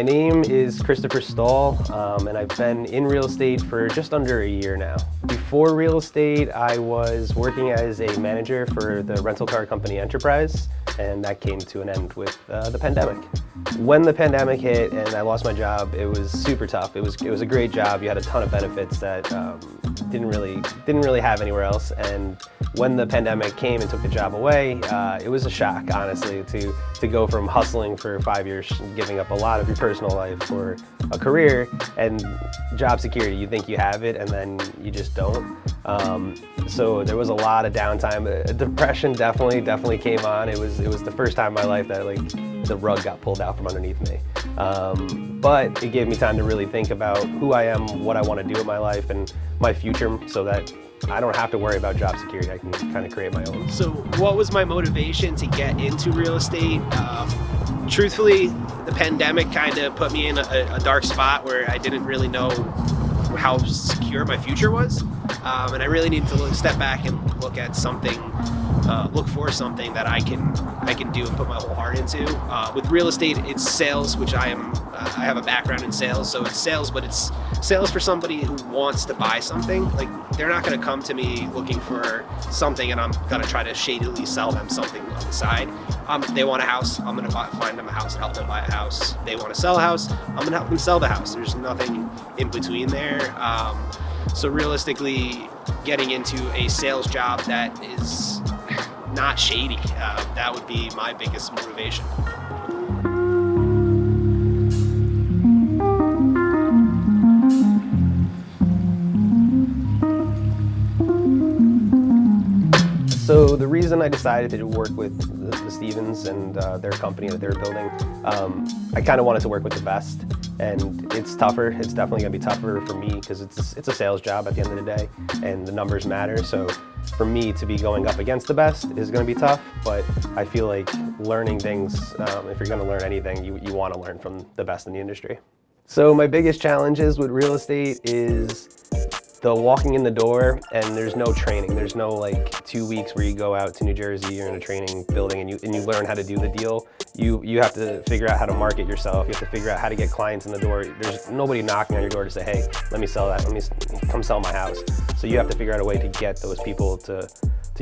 My name is Christopher Stoll, and I've been in real estate for just under a year now. Before real estate, I was working as a manager for the rental car company Enterprise, and that came to an end with the pandemic. When the pandemic hit and I lost my job, it was super tough. It was a great job. You had a ton of benefits that didn't really have anywhere else. And when the pandemic came and took the job away, it was a shock, honestly, to go from hustling for 5 years, giving up a lot of your personal life for a career, and job security. You think you have it, and then you just don't. So there was a lot of downtime. Depression definitely came on. It was the first time in my life that the rug got pulled out from underneath me. But it gave me time to really think about who I am, what I want to do with my life, and my future, so that I don't have to worry about job security. I can kind of create my own. So what was my motivation to get into real estate? Truthfully, the pandemic kind of put me in a dark spot where I didn't really know how secure my future was. And I really needed to step back and look at something, look for something that I can do and put my whole heart into. With real estate, it's sales, which I have a background in sales, so it's sales, but it's sales for somebody who wants to buy something. Like, they're not going to come to me looking for something and I'm going to try to shadily sell them something on the side. They want a house, I'm going to find them a house and help them buy a house. They want to sell a house, I'm going to help them sell the house. There's nothing in between there. So realistically, getting into a sales job that is not shady, that would be my biggest motivation. So the reason I decided to work with the Stevens and their company that they're building, I kind of wanted to work with the best, and it's tougher. It's definitely going to be tougher for me because it's a sales job at the end of the day, and the numbers matter. So for me to be going up against the best is going to be tough, but I feel like learning things, if you're going to learn anything, you want to learn from the best in the industry. So my biggest challenges with real estate is the walking in the door, and there's no training. There's no 2 weeks where you go out to New Jersey, you're in a training building and you learn how to do the deal. You have to figure out how to market yourself. You have to figure out how to get clients in the door. There's nobody knocking on your door to say, hey, let me sell that, let me come sell my house. So you have to figure out a way to get those people to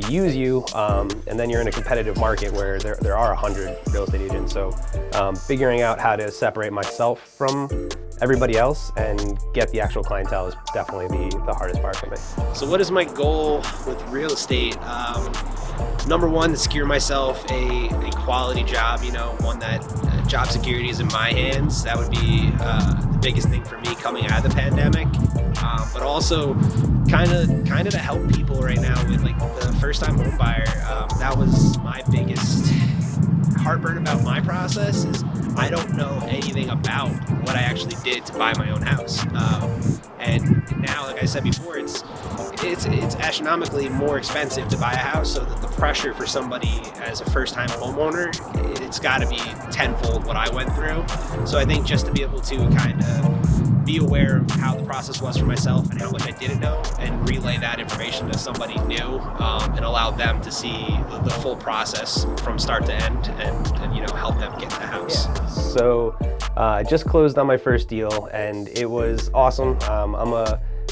use you, and then you're in a competitive market where there are 100 real estate agents. So figuring out how to separate myself from everybody else and get the actual clientele is definitely the hardest part for me. So what is my goal with real estate? Number one, to secure myself a quality job, one that job security is in my hands. That would be the biggest thing for me coming out of the pandemic. But also kind of to help people right now with the first-time home buyer. That was my biggest heartburn about my process, is I don't know anything about what I actually did to buy my own house. And now, like I said before, it's astronomically more expensive to buy a house, so that the pressure for somebody as a first-time homeowner, it's got to be tenfold what I went through. So I think just to be able to kind of be aware of how the process was for myself and how much I didn't know, and relay that information to somebody new, and allow them to see the full process from start to end, and help them get the house. Yeah. So I just closed on my first deal, and it was awesome.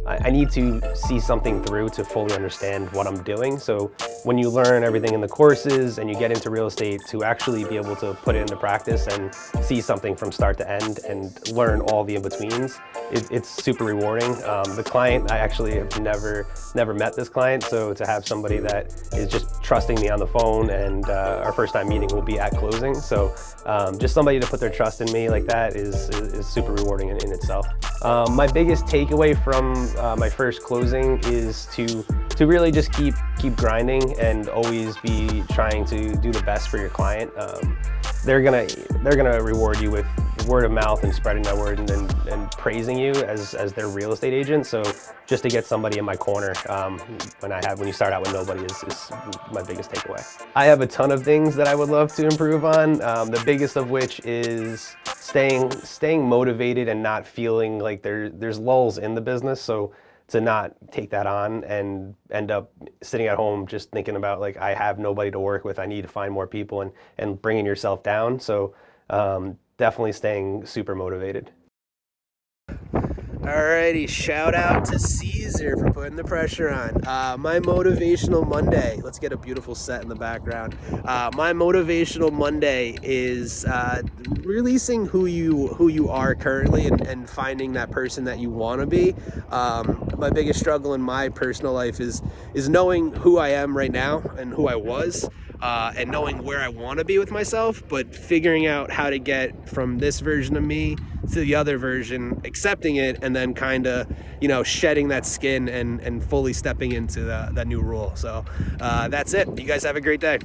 I need to see something through to fully understand what I'm doing. So when you learn everything in the courses and you get into real estate, to actually be able to put it into practice and see something from start to end and learn all the in-betweens, it's super rewarding. The client, I actually have never met this client, so to have somebody that is just trusting me on the phone, and our first time meeting will be at closing. So just somebody to put their trust in me like that is super rewarding in itself. My biggest takeaway from my first closing is to really just keep grinding and always be trying to do the best for your client. They're gonna reward you with word of mouth and spreading that word, and praising you as their real estate agent. So just to get somebody in my corner when you start out with nobody is my biggest takeaway. I have a ton of things that I would love to improve on. The biggest of which is staying motivated and not feeling like there's lulls in the business. So to not take that on and end up sitting at home just thinking about I have nobody to work with, I need to find more people, and bringing yourself down. So definitely staying super motivated. Alrighty, shout out to Caesar for putting the pressure on. My Motivational Monday, let's get a beautiful set in the background. My Motivational Monday is releasing who you are currently and finding that person that you want to be. My biggest struggle in my personal life is knowing who I am right now and who I was. And knowing where I want to be with myself, but figuring out how to get from this version of me to the other version, accepting it, and then kind of, shedding that skin and fully stepping into that new role. So that's it. You guys have a great day.